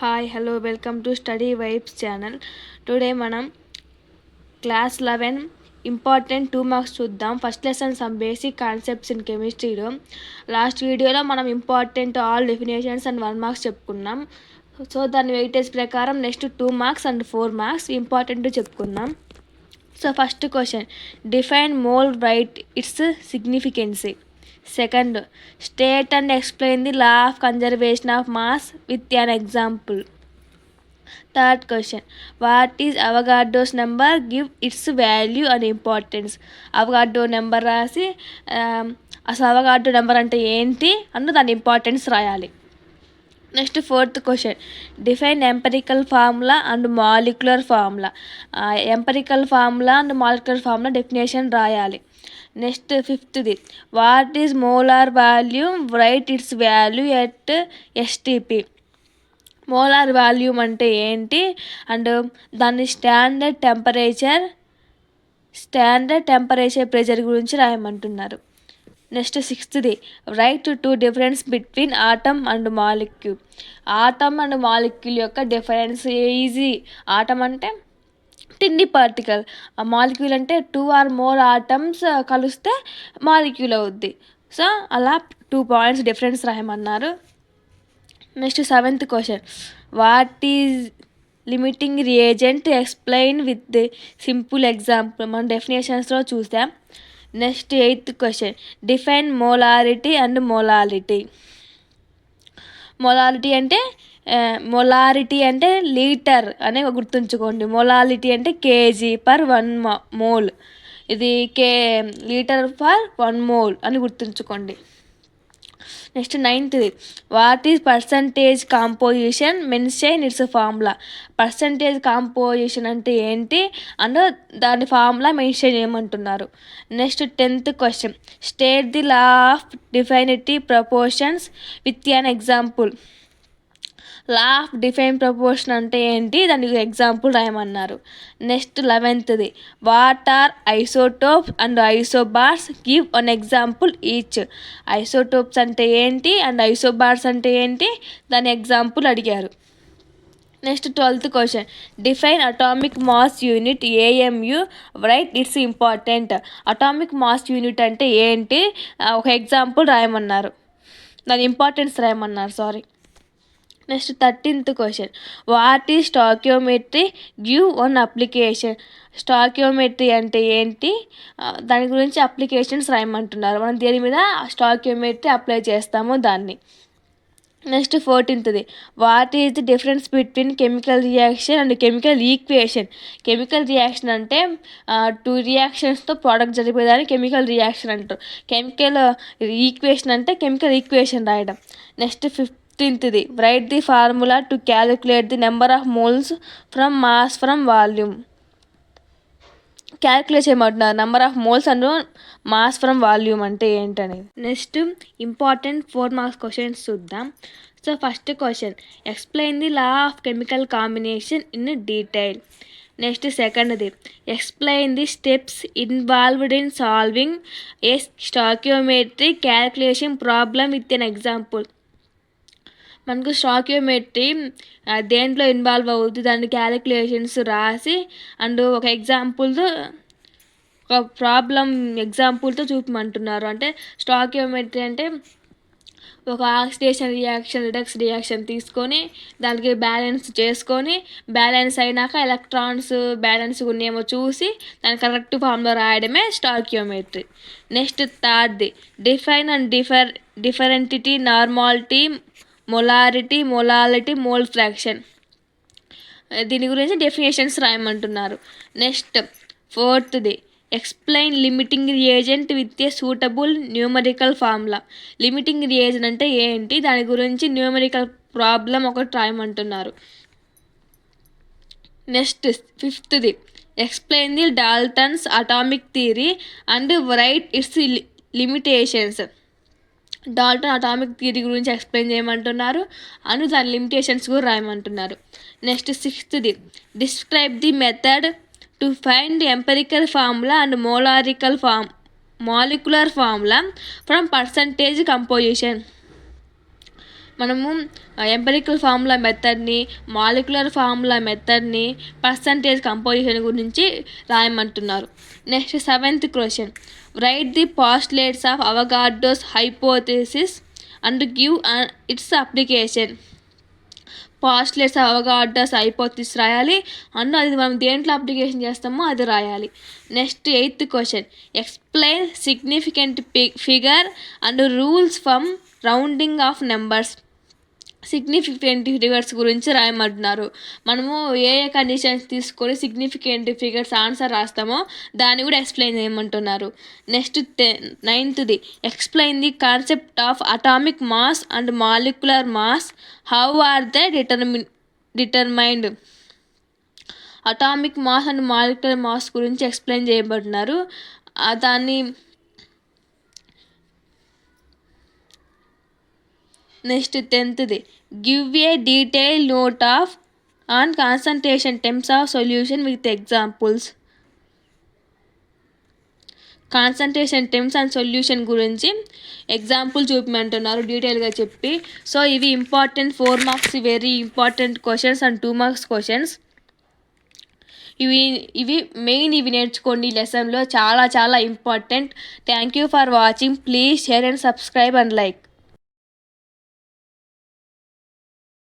Hi hello welcome to study vibes channel. Today మనం class 11 important 2 marks చూద్దాం. First lesson some basic concepts in కెమిస్ట్రీలో last వీడియోలో మనం important all definitions and 1 marks చెప్పుకున్నాం. So దాని weightage ప్రకారం next 2 marks and 4 marks important చెప్పుకుందాం. So first question, define mole write its significance. Second, state and explain the law of conservation of mass with an example. Third question, what is Avogadro's number? Give its value and importance. Avogadro number రాసి అసలు Avogadro number అంటే ఏంటి అన్న దాని importance రాయాలి. Next fourth question, define empirical formula and molecular formula. Empirical formula and molecular formula definition రాయాలి. Next ఫిఫ్త్ది, what is molar volume? Write its value at STP. Molar volume అంటే ఏంటి అండ్ దాని స్టాండర్డ్ టెంపరేచర్ ప్రెజర్ గురించి రాయమంటున్నారు. Next సిక్స్త్ది, write two difference between atom and molecule. Atom and molecule యొక్క difference easy. Atom అంటే టిన్ని పార్టికల్, ఆ molecule అంటే 2 or more ఆటమ్స్ కలిస్తే మాలిక్యూల్ అవుద్ది. సో అలా 2 points డిఫరెన్స్ రాయమన్నారు. Next seventh question, what is limiting reagent? Explain with simple example. మనం డెఫినేషన్స్లో చూసాం. Next eighth question, define molarity and molality. Molarity అంటే లీటర్ అని గుర్తుంచుకోండి. మొలాలిటీ అంటే కేజీ పర్ 1 mole. ఇది లీటర్ పర్ 1 mole అని గుర్తుంచుకోండి. నెక్స్ట్ నైన్త్ది, what is percentage composition? Mention its formula. Percentage composition అంటే ఏంటి అండ్ దాని ఫార్ములా మెన్షన్ చేయమంటున్నారు. Next 10th question, state the law of definite proportions with an example. Law of define proportion అంటే ఏంటి, దానికి ఎగ్జాంపుల్ రాయమన్నారు. Next 11th, what are isotopes and isobars? Give one example each. Isotopes అంటే ఏంటి and isobars అంటే ఏంటి, దాని example అడిగారు. Next 12th question, define atomic mass unit AMU. Write its important. Atomic mass unit అంటే ఏంటి, ఒక ఎగ్జాంపుల్ రాయమన్నారు, దాని ఇంపార్టెన్స్ రాయమన్నారు. Next 13th question, what is stoichiometry? Give one application. Stoichiometry అంటే ఏంటి, దాని గురించి అప్లికేషన్స్ రాయమంటున్నారు. మనం దేని మీద స్టాకియోమెట్రీ అప్లై చేస్తామో దాన్ని. Next 14th, what is the difference between chemical reaction and chemical equation? Chemical reaction అంటే 2 రియాక్షన్స్తో ప్రోడక్ట్ జరిపేదాన్ని కెమికల్ రియాక్షన్ అంటారు. కెమికల్ ఈక్వేషన్ అంటే కెమికల్ ఈక్వేషన్ రాయడం. Next 15th, write the formula to calculate the number of moles from mass from volume. Calculate చేయమంటున్నారు number of moles and mass from volume అంటే ఏంటనేది. Next important 4 marks questions చూద్దాం. So first question, explain the law of chemical combination in detail. Next సెకండ్ది, explain the steps involved in solving a stoichiometry calculation problem with an example. మనకు stoichiometry దేంట్లో involve అవుతుంది, దాని calculations రాసి and ఒక ఎగ్జాంపుల్తో ఒక problem ఎగ్జాంపుల్తో చూపమంటున్నారు. అంటే స్టాకియోమెట్రీ అంటే ఒక ఆక్సిడేషన్ రియాక్షన్ రిడక్స్ రియాక్షన్ తీసుకొని దానికి బ్యాలెన్స్ చేసుకొని బ్యాలెన్స్ అయినాక ఎలక్ట్రాన్స్ బ్యాలెన్స్ ఉన్నాయేమో చూసి దాని కరెక్ట్ ఫామ్లో రాయడమే స్టాకియోమెట్రీ. నెక్స్ట్ థర్డ్ది, define and differentiate, normality, molality, mole fraction. దీని గురించి డెఫినేషన్స్ రాయమంటున్నారు. నెక్స్ట్ ఫోర్త్ది, explain limiting reagent with a suitable numerical formula. Limiting reagent అంటే ఏంటి, దాని గురించి న్యూమరికల్ ప్రాబ్లం ఒకటి రాయమంటున్నారు. నెక్స్ట్ ఫిఫ్త్ది, explain the Dalton's atomic theory and write its limitations. Dalton atomic theory గురించి ఎక్స్ప్లెయిన్ చేయమంటున్నారు అండ్ దాని లిమిటేషన్స్ కూడా రాయమంటున్నారు. నెక్స్ట్ సిక్స్త్ది, describe the method to find empirical formula and molecular formula from percentage composition. మనము ఎంపెరికల్ ఫార్ములా మెథడ్ని, molecular formula మెథడ్ని, percentage composition గురించి రాయమంటున్నారు. Next 7th question, write the postulates of Avogadro's hypothesis and give its application. Postulates Avogadro's hypothesis రాయాలి and అది మనం దేంట్లో application చేస్తామో అది రాయాలి. Next 8th question, explain significant figure and rules from rounding off numbers. Significant figures గురించి రాయమంటున్నారు. మనము ఏ ఏ కండిషన్స్ తీసుకొని సిగ్నిఫికెంట్ ఫిగర్స్ ఆన్సర్ రాస్తామో దాన్ని కూడా ఎక్స్ప్లెయిన్ చేయమంటున్నారు. Next 9th, explain the concept of atomic mass and molecular mass. How are they determined. Atomic mass and molecular mass గురించి ఎక్స్ప్లెయిన్ చేయబడుతున్నారు. దాన్ని next 10th, give a detail note on concentration terms of solution with examples. Concentration terms and solution గురించి example చూపమంటున్నారు డీటెయిల్గా చెప్పి. So ఇవి important 4 marks very important questions and 2 marks questions. ఇవి main ఇవి నేర్చుకోండి లెసన్లో, చాలా చాలా important. Thank you for watching. Please share and subscribe and like.